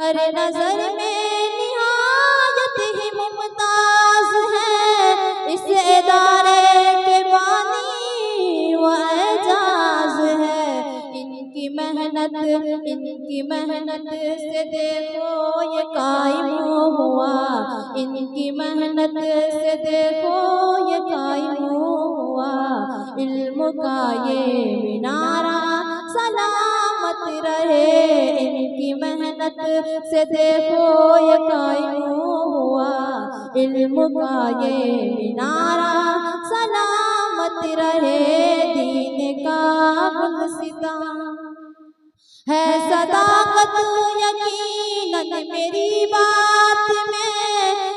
हर नजर में निहायत ही मुमताज है। इस इदारे के बानी व एजाज है। इनकी मेहनत से देखो ये कायम हुआ। इनकी मेहनत से देखो ये कायम हुआ। इल्म का ये मिनारा सलामत रहे। इनकी मेहनत से देखो ये कायम हुआ। इल्म का ये मिनारा सलामत रहे। दीन का गुलसिता है सदाकत यकीनन मेरी बात में।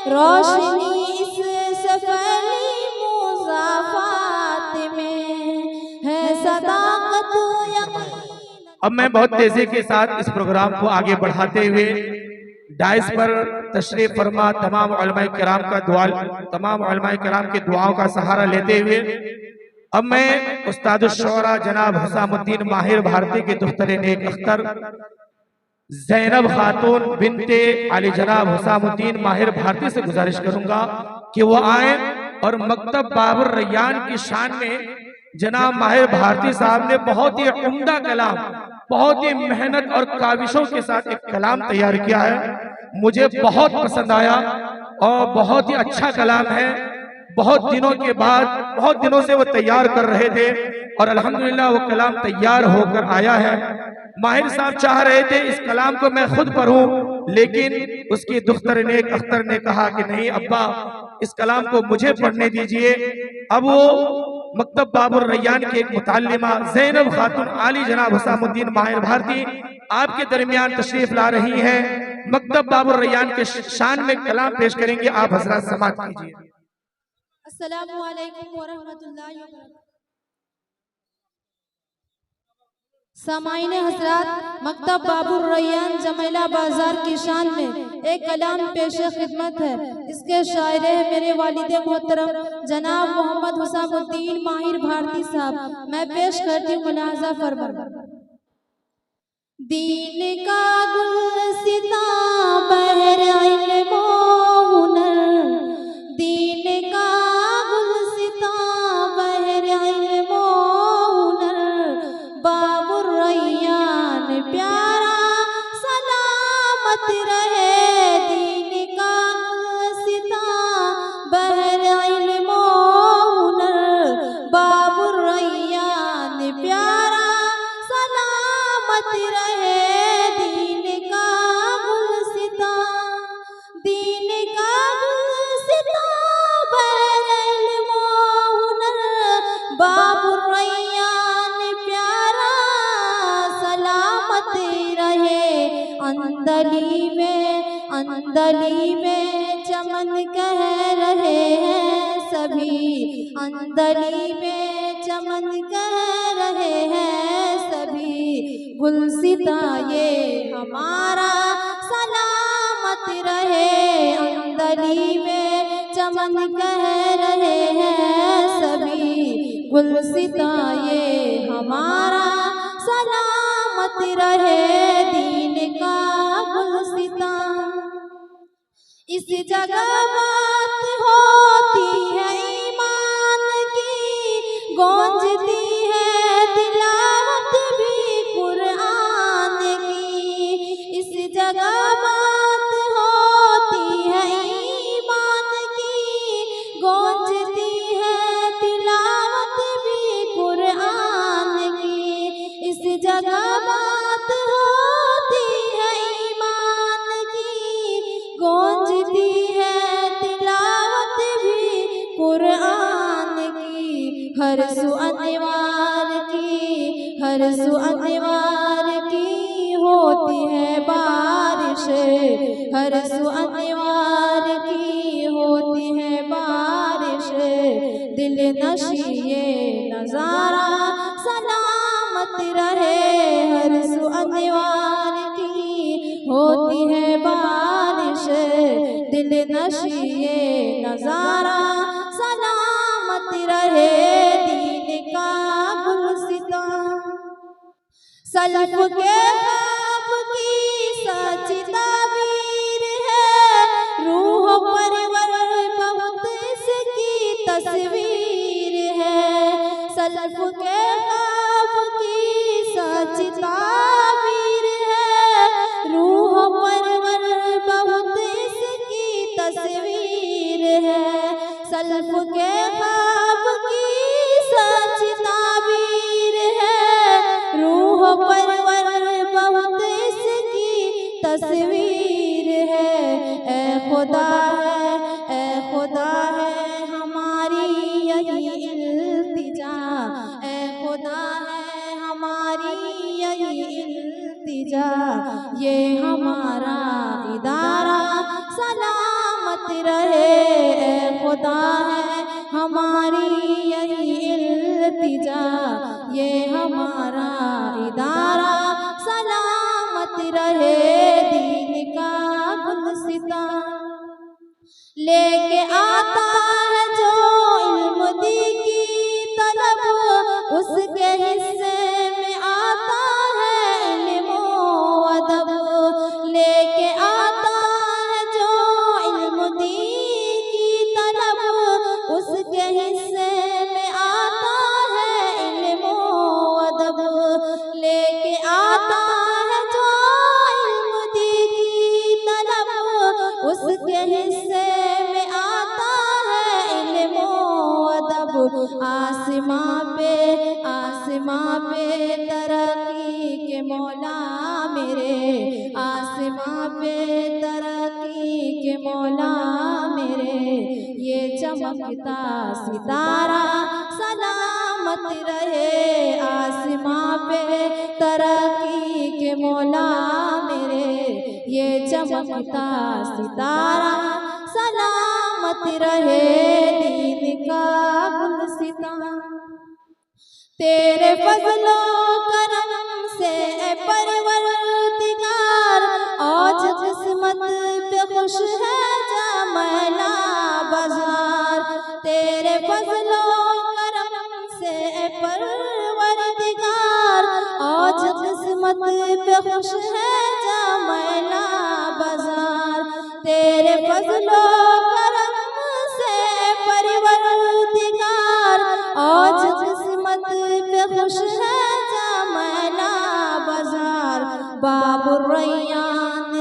रोशनी इस सफली मुज़ाफात में है सदाकत यकीनन। अब मैं बहुत तेजी के साथ इस प्रोग्राम को आगे बढ़ाते हुए डाइस पर तशरीफ फरमा तमाम उलमाए किराम के दुआओं का सहारा लेते हुए अब मैं उस्ताद शौरा जनाब हुसामुद्दीन माहिर भारती के दुख्तर नेक अख्तर ज़ैनब खातून बिनते अली जनाब हुसामुद्दीन माहिर भारती से गुजारिश करूंगा कि वो आए और मकतब बाबुर रैयान की शान में जनाब माहिर भारती साहब ने बहुत ही उम्दा कलाम, बहुत ही मेहनत और काविशों के साथ एक कलाम तैयार किया है। मुझे बहुत पसंद आया और बहुत ही अच्छा कलाम है। बहुत दिनों के बाद, बहुत दिनों से वो तैयार कर रहे थे और अल्हम्दुलिल्लाह वो कलाम तैयार होकर आया है। माहिर साहब चाह रहे थे इस कलाम को मैं खुद पढ़ूं, लेकिन उसकी दुख्तर नेक अख्तर ने कहा कि नहीं अब्बा, इस कलाम को मुझे पढ़ने दीजिए। अब वो मकतब बाबुर रैयान की एक मुताल्लिमा ज़ैनब खातून आली जनाब हुसामुद्दीन माहिर भारती आपके दरमियान तशरीफ ला रही हैं। मकतब बाबुर रैयान के शान में कलाम पेश करेंगे। आप हजरात समाअत कीजिए। अस्सलामु अलैकुम व रहमतुल्लाहि व बरकातहू। सामाईन हजरात, मकतब बाबुर रैयान जमेला बाजार की शान में एक कलाम पेश खिदमत है। इसके शायर है मेरे वालिद मोहतरम जनाब मोहम्मद हुसामुद्दीन माहिर भारती साहब। मैं पेश करती हूँ, मुलाहजा फरमा। दीन का गुलसिता बहर इल्म हुनर, दीन का गुलसिता बहर इल्म हुनर, बाबुर रैयान प्यारा सलामत रहे। दीन का गुलसिता बहर इल्म हुनर, बाबुर रैयान प्यारा सलामत रहे। दीन का गुलसिता, दीन का गुलसिता बहर इल्म हुनर, बाबुर रैयान प्यारा सलामत रहे। अंदली में चमन कह रहे हैं सभी, अंदली में चमन कह रहे हैं सभी। गुलसिता ये हमारा सलामत रहे। अंदली में चमन कह रहे हैं सभी। गुलसिता ये हमारा सलामत रहे। दीन का गुलसिता इस जगह बात होती है ईमान की, गूंजती है तिलावत भी कुरान की। इस जगह बात होती है ईमान की, गूंजती है तिलावत भी कुरान की। इस जगह बात होती है ईमान की, गूंजती है तिलावत भी कुरान की। हर सु अनवार की, हर सु अनवार की होती है बारिश, हर सु अनवार की होती है बारिश। दिल नशी ये नजारा सलामत रहे। हर सु अनवार की होती है बारिश, दिल नशी ये नजारा सलामत रहे। दीन का गुलसिता सल्फ के ख्वाब की सच्ची तस्वीर है। ए खुदा है हमारी यही इल्तिजा, ए खुदा है हमारी यही इल्तिजा, ये हमारा इदारा सलामत रहे। ए खुदा है हमारी यही इल्तिजा, ये हमारा इदारा सलामत रहे। दीन का गुलसिता लेके आता है जो इल्म दी की तलब, उसके हिस्से में आता है इल्म व अदब। लेके आता है जो इल्म दी की तलब, उसके हिस्से में आता है इल्म व अदब। लेके आता है जो इल्म दी की तलब, उसके हिस्से में आता है इल्म व अदब। आसमां पे तरक्की के मौला मेरे, आसमां पे तरक्की के मौला मेरे, ये चमकता सितारा सलामत रहे। आसमां पे तरक्की के मौला मेरे, ये चमकता सितारा सलामत रहे। दीन का गुलसिता तेरे फज़लो करम से ए परवरदिगार, आज किस्मत पे खुश है जमैला बाजार। तेरे फज़लो करम से ए परवरदिगार, आज किस्मत पे खुश है जमैला बाजार। तेरे फज़लो करम से परवरदिगार, आज किस्मत पे खुश है जमैला बाजार। बाबुर रैयान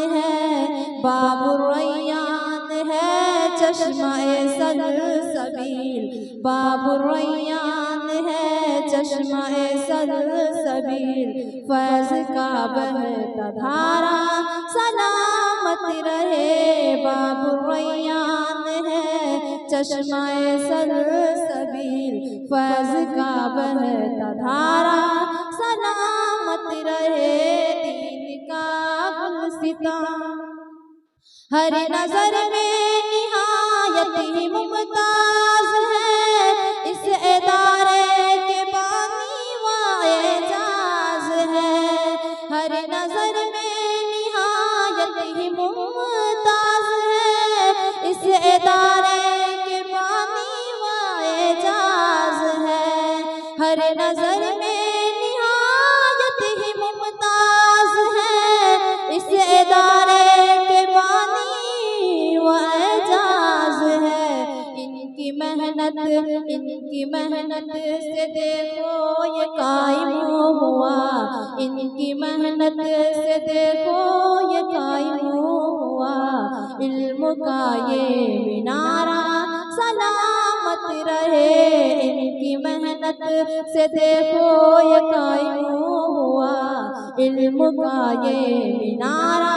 है चश्मा-ए सलसबील, बाबुर रैयान है चश्मा-ए सलसबील, फैज़ का बहता धारा सलामत रहे। बाबुर रैयान है चश्मा-ए सलसबील, फैज़ का बहता धारा सलामत रहे। दीन का गुलसिता हर नजर में निहायत ही मुमताज है, इस इदारे के बानी वाएजाज है। हर नजर में निहायत ही मुमताज है, इस इदारे के बानी वाएजाज है। हर नजर में निहायत ही मुमताज है, इस इदारे के बानी वाएजाज है। इनकी मेहनत से देखो ये कायम हुआ, इनकी मेहनत से देखो ये कायम हुआ, इल्म का ये मिनारा सलामत रहे। इनकी मेहनत से देखो ये कायम हुआ, इल्म का ये मिनारा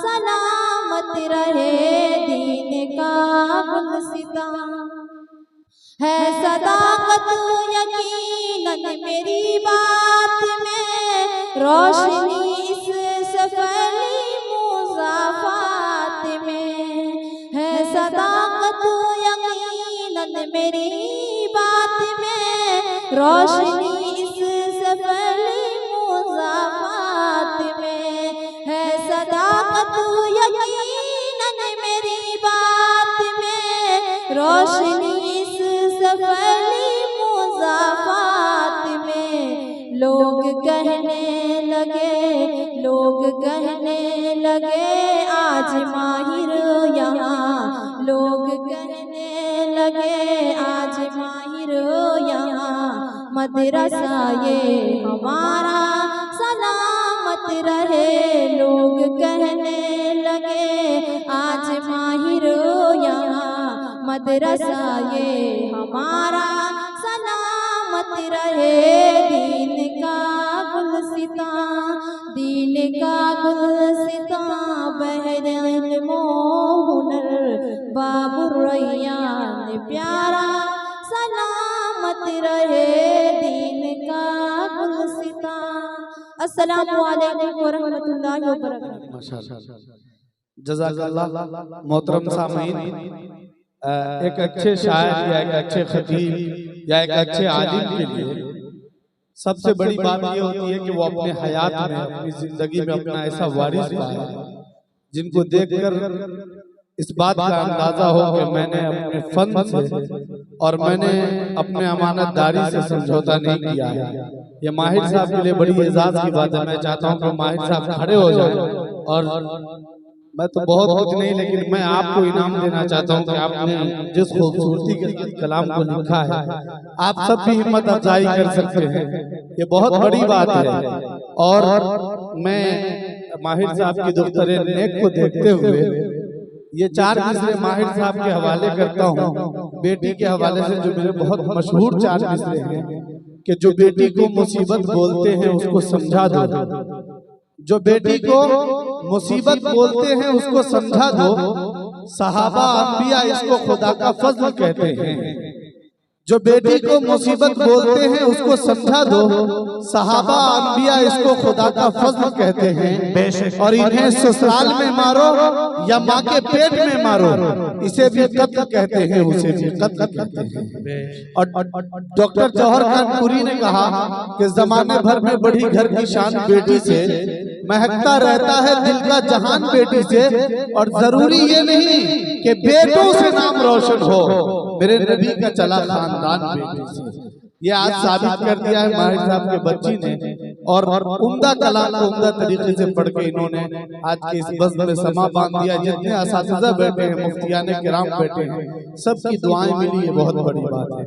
सलामत रहे। दीन का गुलसिता है सदाकत यकीनन मेरी बात में, रोशनी इससे फैली मुज़ाफ़ात में। है सदाकत यकीनन मेरी बात में, रोशनी इससे फैली मुज़ाफ़ात में। है सदाकत यकीनन मेरी बात में, रोशनी इससे फैली मुज़ाफ़ात में। लोग कहने लगे आज माहिर यहाँ, लोग कहने लगे आज माहिर यहाँ, मदरसा ये हमारा सलामत रहे। लोग कहने लगे आज माहिर यहाँ, मदरसा ये हमारा सलामत रहे। दीन का गुलसिता अस्सलामु अलैकुम व रहमतुल्लाहि व बरकातहू। माशाअल्लाह, जज़ाकल्लाह। मोहतरम सामीन, एक अच्छे शायर या एक अच्छे खतीब या एक अच्छे आलिम के लिए सबसे बड़ी बात ये होती है कि वो अपने हयात में, अपनी जिंदगी में अपना ऐसा वारिस पाए जिनको देखकर इस बात का अंदाजा हो कि मैंने अपने फन से और मैंने अपने अमानतदारी से समझौता नहीं किया है। ये माहिर साहब के लिए बड़ी एजाज की बात है। मैं चाहता हूँ कि माहिर साहब खड़े हो जाएं और मैं तो बहुत कुछ नहीं, लेकिन मैं आपको इनाम देना चाहता हूं कि आपने जिस खूबसूरती के साथ कलाम को लिखा है, आप सब भी हिम्मत अफजाई कर सकते हैं। ये बहुत बड़ी बात है। और मैं माहिर साहब की दुख्तरे नेक को देखते हुए ये 4 मिसरे माहिर साहब के हवाले करता हूँ, बेटी के हवाले से, जो मेरे बहुत मशहूर 4 मिसरे हैं कि जो बेटी को मुसीबत बोलते हैं उसको समझा दो, जो बेटी को मुसीबत बोलते हैं उसको समझा दो, सहाबा अंबिया इसको खुदा का फजल कहते हैं। जो बेटी को मुसीबत बोलते हैं उसको समझा दो, सहाबा अंबिया इसको खुदा का फजल कहते हैं। और इन्हें ससुराल में मारो या माँ के पेट में मारो, इसे भी कत्ल कहते हैं, उसे भी कत्ल कहते हैं। और डॉक्टर जौहर कानपुरी ने कहा कि जमाने भर में बड़ी घर की शान बेटी से, महकता रहता है दिल का जहान बेटी से। और जरूरी ये नहीं कि बेटों से नाम रोशन हो, मेरे नबी का चला खानदान बेटी से। ये आज साबित कर दिया है माहिर साहब के बच्ची ने। और उम्दा कलाम को उम्दा तरीके से पढ़ के इन्होंने आज के इस बज़्म में समा बांध दिया। जितने असातिज़ा बैठे हैं, मुफ्तियाने किराम बैठे हैं, सबकी दुआएं मिली, ये बहुत बड़ी बात है।